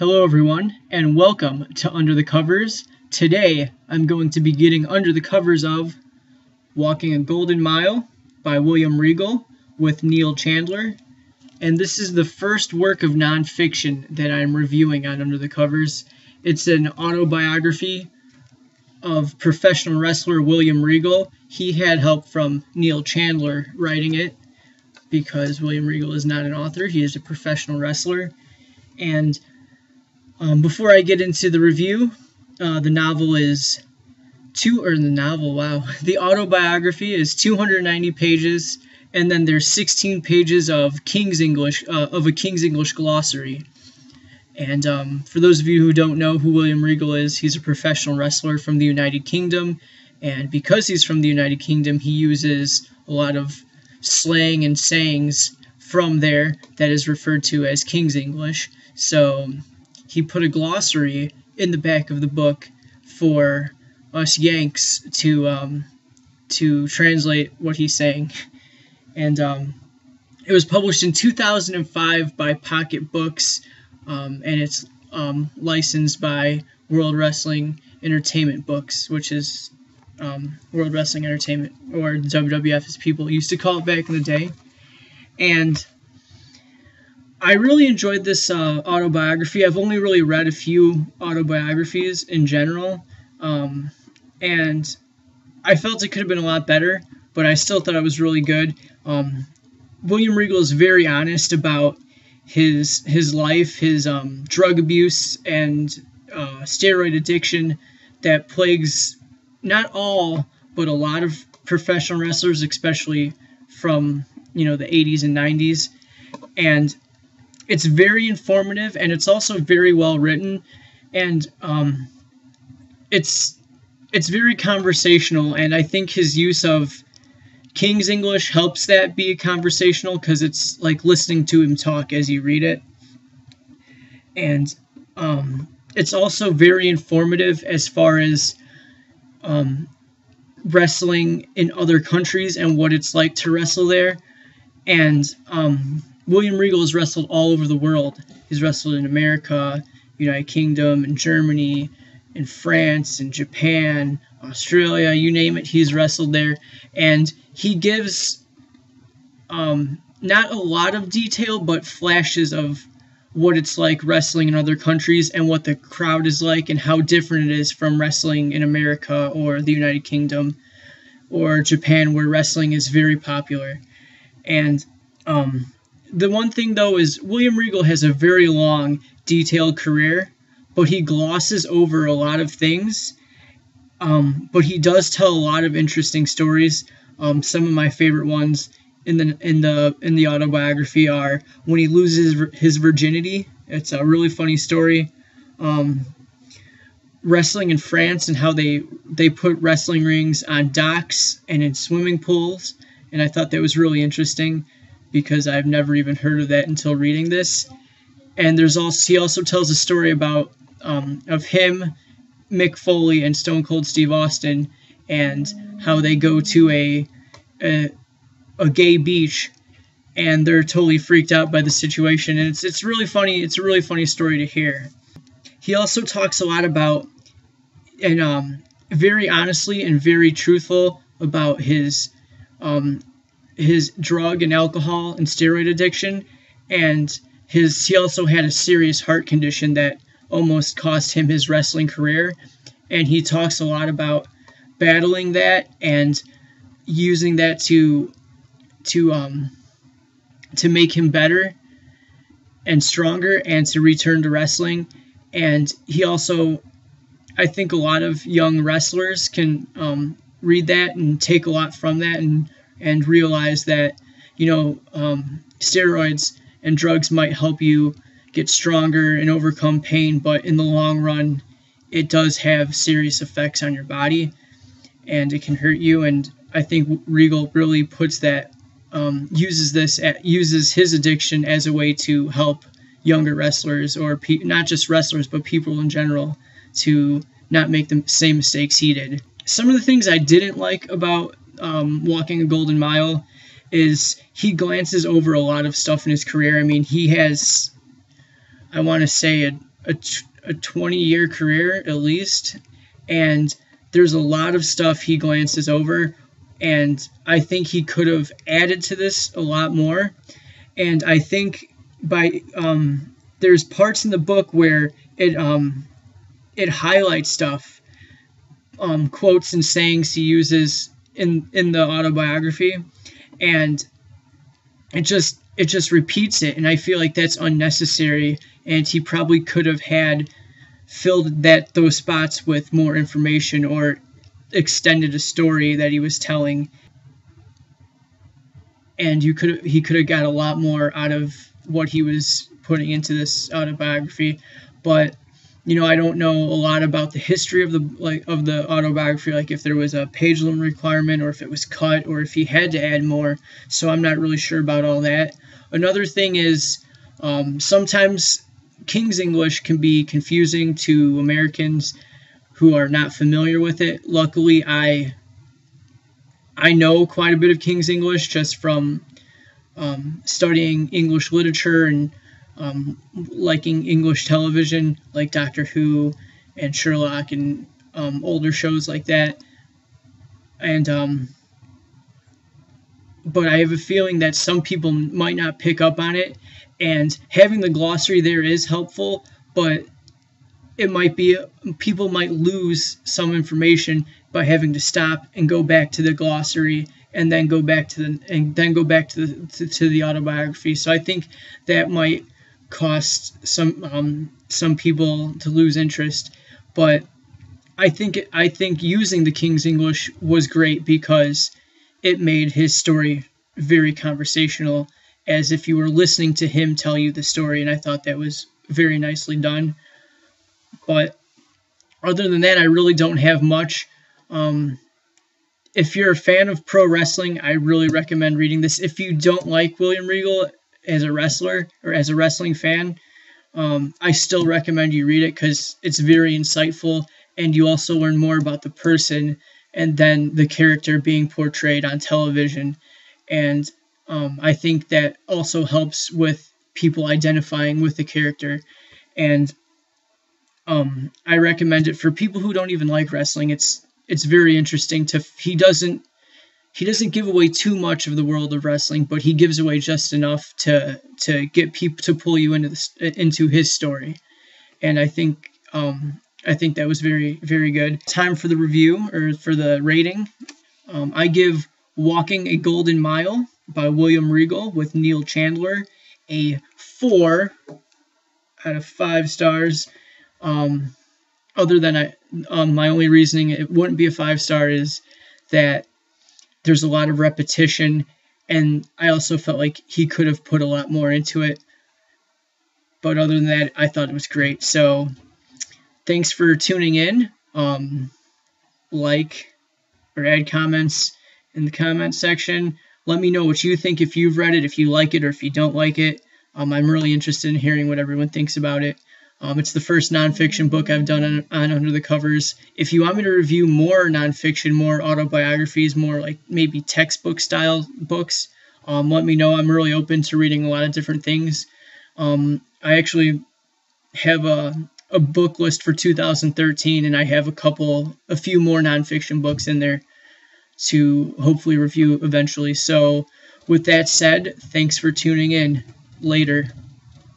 Hello everyone, and welcome to Under the Covers. Today, I'm going to be getting under the covers of Walking a Golden Mile by William Regal with Neil Chander. And this is the first work of nonfiction that I'm reviewing on Under the Covers. It's an autobiography of professional wrestler William Regal. He had help from Neil Chander writing it because William Regal is not an author, he is a professional wrestler. And before I get into the review, the autobiography is 290 pages, and then there's 16 pages of a King's English glossary. And for those of you who don't know who William Regal is, he's a professional wrestler from the United Kingdom, and because he's from the United Kingdom, he uses a lot of slang and sayings from there that is referred to as King's English. So he put a glossary in the back of the book for us Yanks to translate what he's saying. And it was published in 2005 by Pocket Books, and it's licensed by World Wrestling Entertainment Books, which is World Wrestling Entertainment, or WWF as people used to call it back in the day. And I really enjoyed this autobiography. I've only really read a few autobiographies in general, and I felt it could have been a lot better, but I still thought it was really good. William Regal is very honest about his life, his drug abuse and steroid addiction that plagues not all, but a lot of professional wrestlers, especially from the 80s and 90s. And it's very informative, and it's also very well written, and it's very conversational, and I think his use of King's English helps that be conversational, because it's like listening to him talk as you read it. And it's also very informative as far as wrestling in other countries and what it's like to wrestle there. And William Regal has wrestled all over the world. He's wrestled in America, United Kingdom, and Germany, in France, and Japan, Australia, you name it, he's wrestled there. And he gives not a lot of detail, but flashes of what it's like wrestling in other countries and what the crowd is like and how different it is from wrestling in America or the United Kingdom or Japan, where wrestling is very popular. And the one thing, though, is William Regal has a very long, detailed career, but he glosses over a lot of things. But he does tell a lot of interesting stories. Some of my favorite ones in the autobiography are when he loses his virginity. It's a really funny story. Wrestling in France and how they put wrestling rings on docks and in swimming pools, and I thought that was really interesting, because I've never even heard of that until reading this. And he also tells a story about of him, Mick Foley, and Stone Cold Steve Austin, and how they go to a gay beach, and they're totally freaked out by the situation. And it's really funny. It's a really funny story to hear. He also talks a lot about, and very honestly and very truthful about his drug and alcohol and steroid addiction, and he also had a serious heart condition that almost cost him his wrestling career, and he talks a lot about battling that and using that to make him better and stronger and to return to wrestling. And he also, I think a lot of young wrestlers can read that and take a lot from that and realize that, steroids and drugs might help you get stronger and overcome pain, but in the long run, it does have serious effects on your body, and it can hurt you. And I think Regal really puts that, uses his addiction as a way to help younger wrestlers, or not just wrestlers, but people in general, to not make the same mistakes he did. Some of the things I didn't like about Walking a Golden Mile is he glances over a lot of stuff in his career. I mean, he has, I want to say, a 20-year career at least, and there's a lot of stuff he glances over, and I think he could have added to this a lot more. And I think by there's parts in the book where it highlights stuff, quotes and sayings he uses in the autobiography, and it just repeats it, and I feel like that's unnecessary, and he probably could have had filled those spots with more information or extended a story that he was telling, and he could have got a lot more out of what he was putting into this autobiography. But I don't know a lot about the history of the autobiography, like if there was a page limit requirement or if it was cut or if he had to add more. So I'm not really sure about all that. Another thing is sometimes King's English can be confusing to Americans who are not familiar with it. Luckily, I know quite a bit of King's English just from studying English literature and liking English television like Doctor Who and Sherlock and older shows like that. And but I have a feeling that some people might not pick up on it, and having the glossary there is helpful, but people might lose some information by having to stop and go back to the glossary and then go back to the autobiography. So I think that might cost some people to lose interest. But I think using the King's English was great because it made his story very conversational, as if you were listening to him tell you the story, and I thought that was very nicely done. But other than that, I really don't have much. If you're a fan of pro wrestling, I really recommend reading this. If you don't like William Regal as a wrestler or as a wrestling fan, I still recommend you read it because it's very insightful, and you also learn more about the person and then the character being portrayed on television. And I think that also helps with people identifying with the character. And I recommend it for people who don't even like wrestling. It's very interesting. He doesn't give away too much of the world of wrestling, but he gives away just enough to get people to pull you into his story. And I think that was very, very good. Time for the review, or for the rating. I give Walking a Golden Mile by William Regal with Neil Chandler a 4 out of 5 stars. Other than my only reasoning it wouldn't be a 5-star is that there's a lot of repetition, and I also felt like he could have put a lot more into it. But other than that, I thought it was great. So thanks for tuning in. Like or add comments in the comment section. Let me know what you think, if you've read it, if you like it, or if you don't like it. I'm really interested in hearing what everyone thinks about it. It's the first nonfiction book I've done on Under the Covers. If you want me to review more nonfiction, more autobiographies, more like maybe textbook style books, let me know. I'm really open to reading a lot of different things. I actually have a book list for 2013, and I have a few more nonfiction books in there to hopefully review eventually. So with that said, thanks for tuning in. Later.